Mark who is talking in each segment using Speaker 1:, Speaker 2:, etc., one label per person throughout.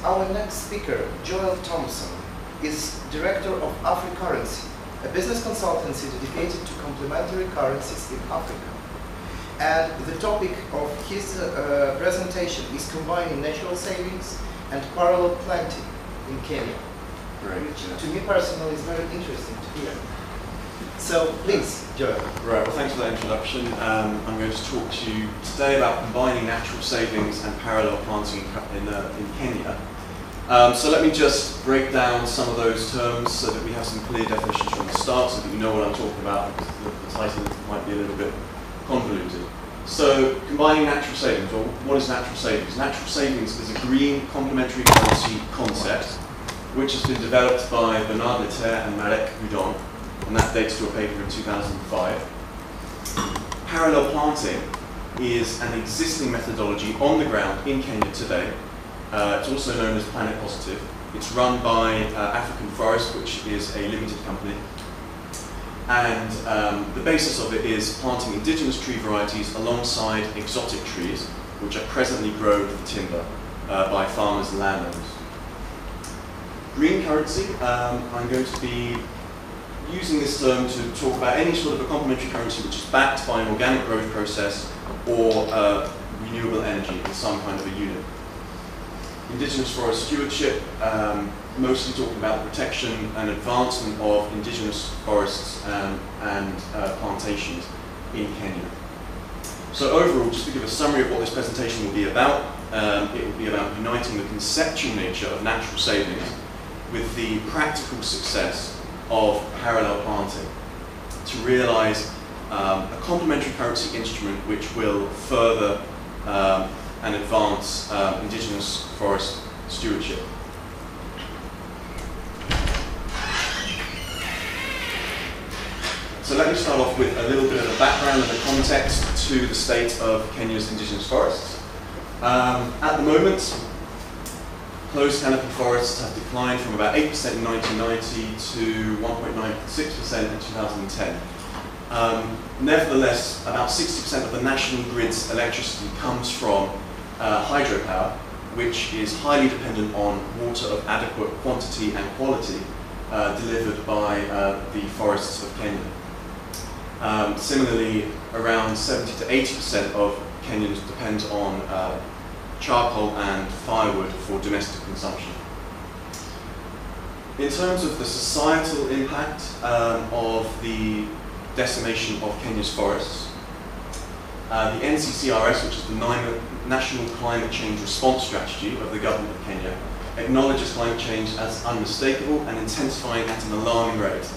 Speaker 1: Our next speaker, Joel Thompson, is director of AfriCurrency, a business consultancy dedicated to complementary currencies in Africa. And the topic of his presentation is combining natural savings and parallel planting in Kenya.
Speaker 2: Great.
Speaker 1: Which to me personally is very interesting to hear. So please, Joel.
Speaker 2: Right, well thanks for that introduction. I'm going to talk to you today about combining natural savings and parallel planting in Kenya. So let me just break down some of those terms so that we have some clear definitions from the start so that you know what I'm talking about, because the title might be a little bit convoluted. So combining natural savings, well what is natural savings? Natural savings is a green complementary currency concept which has been developed by Bernard Lietaer and Marek Houdon, and that dates to a paper in 2005. Parallel planting is an existing methodology on the ground in Kenya today. It's also known as Planet Positive. It's run by African Forest, which is a limited company. And the basis of it is planting indigenous tree varieties alongside exotic trees, which are presently grown for timber by farmers and landowners. Green currency, I'm going to be using this term to talk about any sort of a complementary currency which is backed by an organic growth process or renewable energy in some kind of a unit. Indigenous forest stewardship, mostly talking about the protection and advancement of indigenous forests and plantations in Kenya. So overall, just to give a summary of what this presentation will be about, it will be about uniting the conceptual nature of natural savings with the practical success of parallel planting to realise a complementary currency instrument which will further and advance indigenous forest stewardship. So let me start off with a little bit of a background and a context to the state of Kenya's indigenous forests. At the moment, closed canopy forests have declined from about 8% in 1990 to 1.96% in 2010. Nevertheless, about 60% of the national grid's electricity comes from hydropower, which is highly dependent on water of adequate quantity and quality delivered by the forests of Kenya. Similarly, around 70 to 80% of Kenyans depend on charcoal and firewood for domestic consumption. In terms of the societal impact of the decimation of Kenya's forests, the NCCRS, which is the National Climate Change Response Strategy of the Government of Kenya, acknowledges climate change as unmistakable and intensifying at an alarming rate.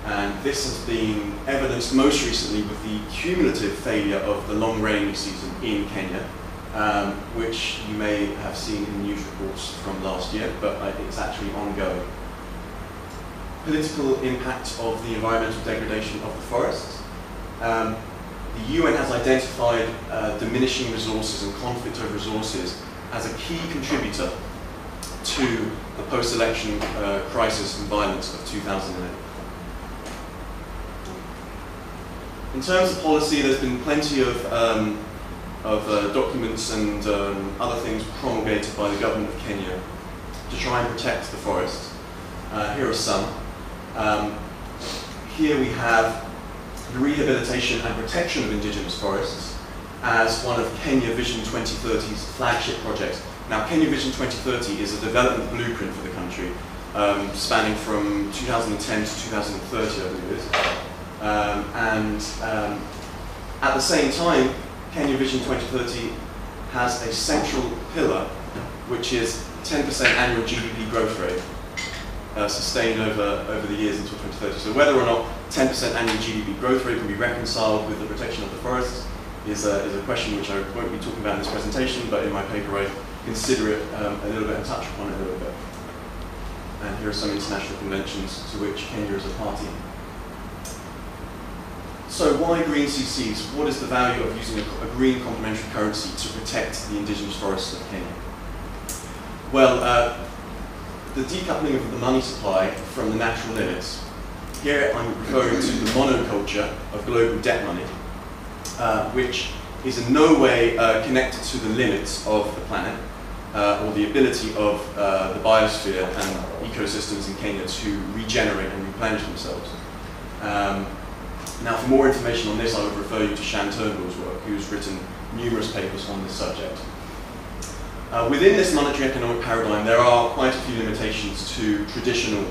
Speaker 2: And this has been evidenced most recently with the cumulative failure of the long rainy season in Kenya, which you may have seen in news reports from last year, but it's actually ongoing. Political impact of the environmental degradation of the forests. The UN has identified diminishing resources and conflict over resources as a key contributor to the post-election crisis and violence of 2008. In terms of policy, there's been plenty of documents and other things promulgated by the government of Kenya to try and protect the forests. Here are some. Here we have the rehabilitation and protection of indigenous forests as one of Kenya Vision 2030's flagship projects. Now, Kenya Vision 2030 is a development blueprint for the country, spanning from 2010 to 2030, I believe it is. At the same time, Kenya Vision 2030 has a central pillar, which is 10% annual GDP growth rate, sustained over the years until 2030. So whether or not 10% annual GDP growth rate can be reconciled with the protection of the forests is a question which I won't be talking about in this presentation, but in my paper I consider it a little bit and touch upon it a little bit. And here are some international conventions to which Kenya is a party. So why green CCs? What is the value of using a green complementary currency to protect the indigenous forests of Kenya? Well, the decoupling of the money supply from the natural limits. Here I'm referring to the monoculture of global debt money, which is in no way connected to the limits of the planet, or the ability of the biosphere and ecosystems in Kenya to regenerate and replenish themselves. Now, for more information on this, I would refer you to Shan Turnbull's work, who's written numerous papers on this subject. Within this monetary economic paradigm, there are quite a few limitations to traditional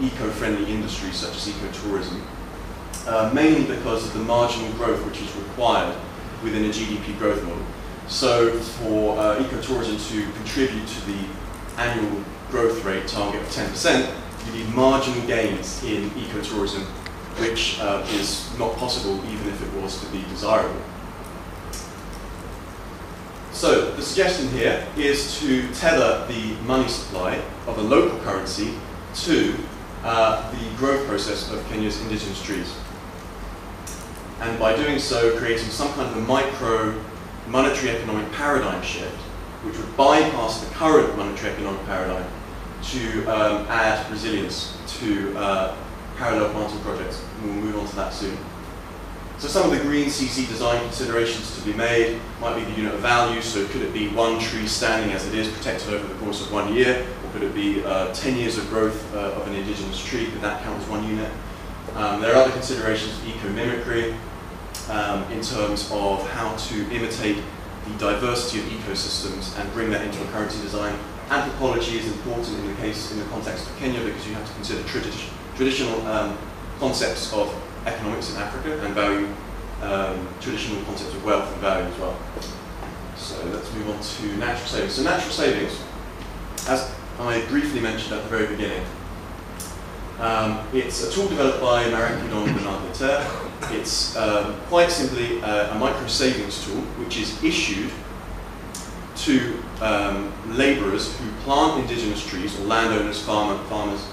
Speaker 2: eco-friendly industries such as ecotourism, mainly because of the marginal growth which is required within a GDP growth model. So for ecotourism to contribute to the annual growth rate target of 10%, you need marginal gains in ecotourism, which is not possible even if it was to be desirable. So the suggestion here is to tether the money supply of a local currency to the growth process of Kenya's indigenous trees. And by doing so, creating some kind of a micro monetary economic paradigm shift, which would bypass the current monetary economic paradigm to add resilience to parallel planting projects. We'll move on to that soon. So some of the green CC design considerations to be made might be the unit of value. So could it be one tree standing as it is, protected over the course of 1 year? Or could it be 10 years of growth of an indigenous tree? Could that count as 1 unit? There are other considerations of eco-mimicry in terms of how to imitate the diversity of ecosystems and bring that into a currency design. Anthropology is important in the context of Kenya because you have to consider traditional concepts of economics in Africa and value, traditional concepts of wealth and value as well. So let's move on to natural savings. So natural savings, as I briefly mentioned at the very beginning, it's a tool developed by Marek Kidon and Bernard Leterre. It's quite simply a micro savings tool which is issued to labourers who plant indigenous trees, or landowners, farmers.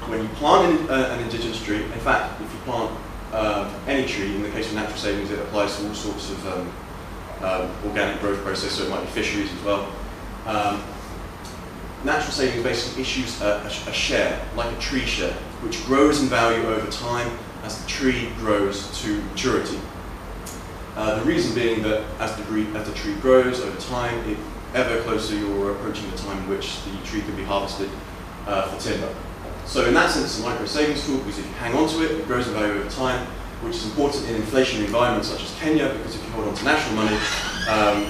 Speaker 2: When you plant an indigenous tree, in fact, if you plant any tree, in the case of natural savings, it applies to all sorts of organic growth process, so it might be fisheries as well. Natural savings basically issues a share, like a tree share, which grows in value over time as the tree grows to maturity. The reason being that as the tree grows over time, ever closer you're approaching the time in which the tree can be harvested for timber. So in that sense, it's a micro savings tool because if you hang on to it, it grows in value over time, which is important in inflationary environments such as Kenya, because if you hold on to national money,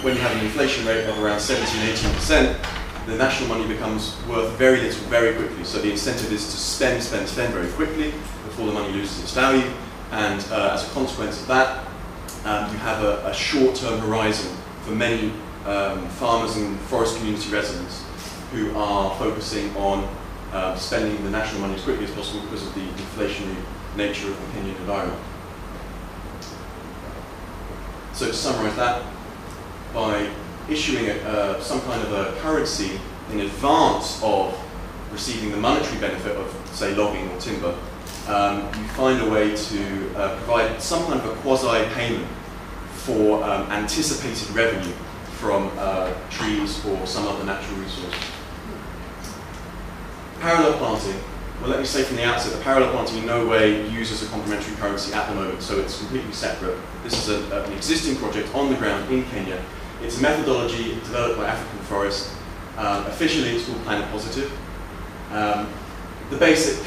Speaker 2: when you have an inflation rate of around 17–18%, the national money becomes worth very little very quickly. So the incentive is to spend very quickly before the money loses its value. And as a consequence of that, you have a short-term horizon for many farmers and forest community residents who are focusing on spending the national money as quickly as possible because of the inflationary nature of the Kenyan environment. So to summarise that, by issuing some kind of a currency in advance of receiving the monetary benefit of, say, logging or timber, you find a way to provide some kind of a quasi-payment for anticipated revenue from trees or some other natural resource. Parallel planting. Well, let me say from the outset that parallel planting in no way uses a complementary currency at the moment, so it's completely separate. This is an existing project on the ground in Kenya. It's a methodology developed by African Forest. Officially, it's called Planet Positive. The basic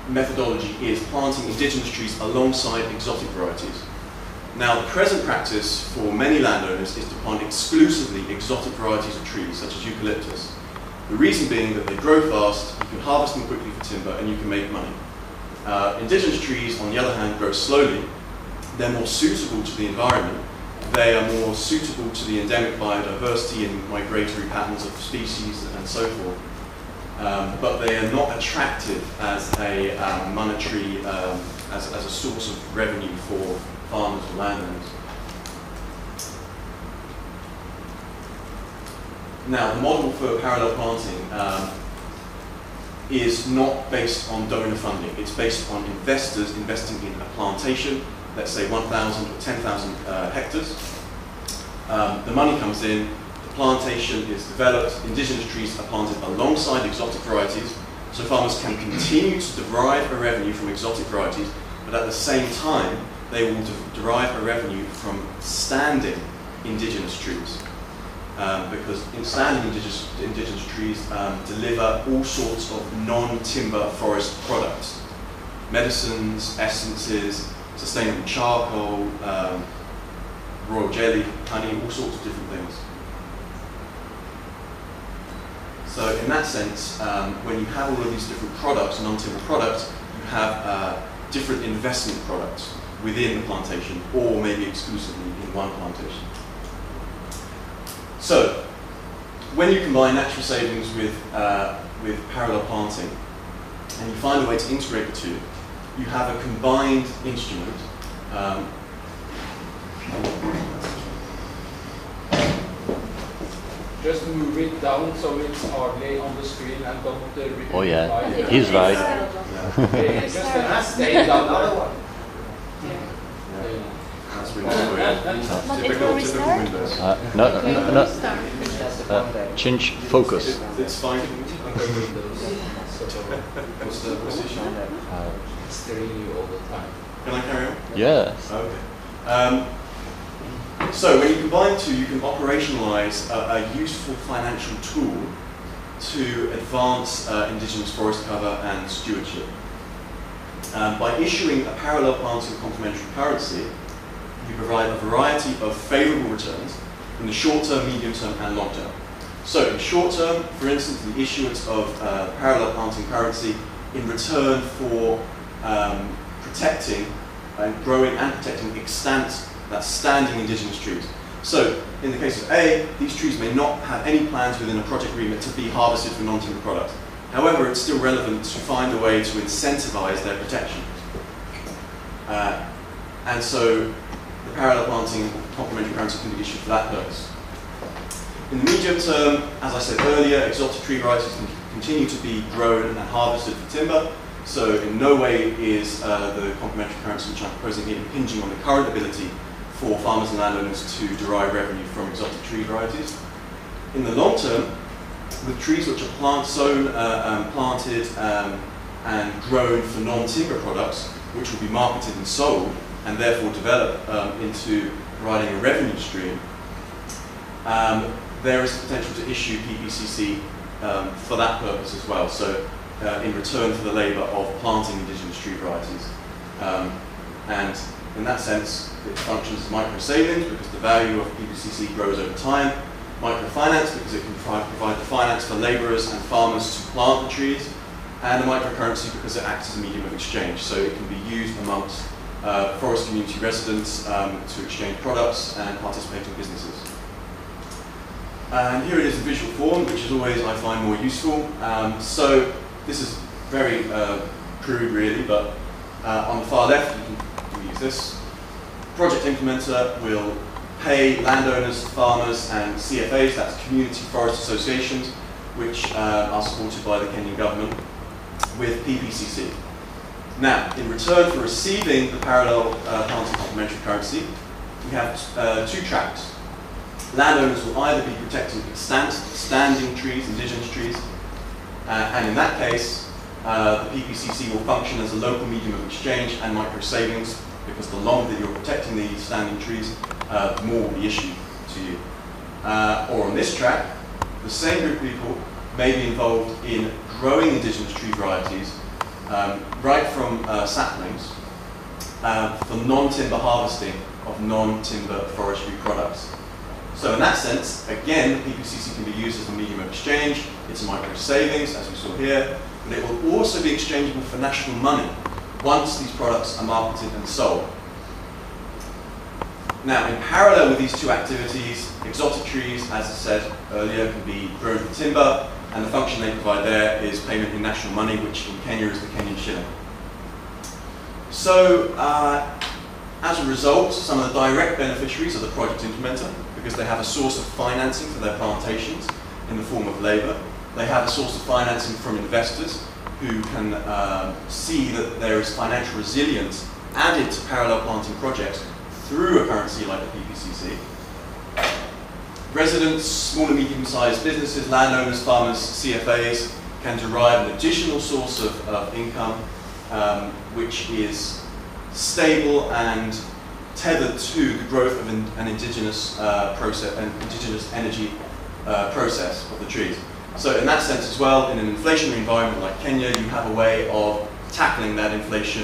Speaker 2: methodology is planting indigenous trees alongside exotic varieties. Now, the present practice for many landowners is to plant exclusively exotic varieties of trees, such as eucalyptus. The reason being that they grow fast, you can harvest them quickly for timber, and you can make money. Indigenous trees, on the other hand, grow slowly. They're more suitable to the environment. They are more suitable to the endemic biodiversity and migratory patterns of species and so forth. But they are not attractive as a monetary, as a source of revenue for farmers and landowners. Now, the model for parallel planting is not based on donor funding. It's based on investors investing in a plantation, let's say 1,000 or 10,000 hectares. The money comes in, the plantation is developed, indigenous trees are planted alongside exotic varieties, so farmers can continue to derive a revenue from exotic varieties, but at the same time, they will derive a revenue from standing indigenous trees. because standing indigenous trees deliver all sorts of non-timber forest products. Medicines, essences, sustainable charcoal, royal jelly, honey, all sorts of different things. So in that sense, when you have all of these different products, non-timber products, you have different investment products within the plantation, or maybe exclusively in one plantation. So, when you combine natural savings with parallel planting, and you find a way to integrate the two, you have a combined instrument.
Speaker 3: Just move it down so it's hardly on the screen and don't repeat.
Speaker 4: Oh yeah, he's right.
Speaker 3: Okay, just stay down there.
Speaker 2: That's really typical Windows.
Speaker 4: No. Change focus.
Speaker 2: It's fine.
Speaker 3: What's
Speaker 2: What's the issue?
Speaker 3: It's staring you all the time.
Speaker 2: Can I carry on?
Speaker 4: Yes.
Speaker 2: Okay. So when you combine the two, you can operationalize a useful financial tool to advance indigenous forest cover and stewardship. By issuing a parallel planting complementary currency, you provide a variety of favourable returns in the short term, medium term and long term. So in short term, for instance, the issuance of parallel planting currency in return for protecting and growing and protecting extant, that's standing indigenous trees. So in the case of A, these trees may not have any plans within a project remit to be harvested for non-timber products. However, it's still relevant to find a way to incentivize their protection. And so the parallel planting complementary currency can be issued for that purpose. In the medium term, as I said earlier, exotic tree varieties can continue to be grown and harvested for timber. So in no way is the complementary currency which I'm proposing here impinging on the current ability for farmers and landowners to derive revenue from exotic tree varieties. In the long term, with trees which are sown, planted and grown for non-timber products, which will be marketed and sold, and therefore develop into providing a revenue stream, there is potential to issue PPCC for that purpose as well. So in return for the labour of planting indigenous tree varieties. And in that sense, it functions as micro savings because the value of PPCC grows over time. Microfinance because it can provide the finance for labourers and farmers to plant the trees. And a microcurrency because it acts as a medium of exchange. So it can be used amongst forest community residents to exchange products and participating businesses. And here it is in visual form, which is always, I find, more useful. So this is very crude really, but on the far left you can use this. Project implementer will pay landowners, farmers and CFAs, that's community forest associations, which are supported by the Kenyan government, with PPCC. Now, in return for receiving the parallel planting complementary currency, we have two tracks. Landowners will either be protecting standing trees, indigenous trees, and in that case, the PPCC will function as a local medium of exchange and micro savings, because the longer that you're protecting these standing trees, the more will be issued to you. Or on this track, the same group of people may be involved in growing indigenous tree varieties, right from saplings, for non-timber harvesting of non-timber forestry products. So in that sense, again, the PPCC can be used as a medium of exchange. It's a micro savings, as we saw here, but it will also be exchangeable for national money once these products are marketed and sold. Now, in parallel with these two activities, exotic trees, as I said earlier, can be grown for timber, and the function they provide there is payment in national money, which in Kenya is the Kenyan shilling. So, as a result, some of the direct beneficiaries are the project implementer, because they have a source of financing for their plantations in the form of labour. They have a source of financing from investors who can see that there is financial resilience added to parallel planting projects through a currency like the PPCC. Residents, small and medium-sized businesses, landowners, farmers, CFAs can derive an additional source of income which is stable and tethered to the growth of an indigenous process and indigenous energy process of the trees. So in that sense as well, in an inflationary environment like Kenya, you have a way of tackling that inflation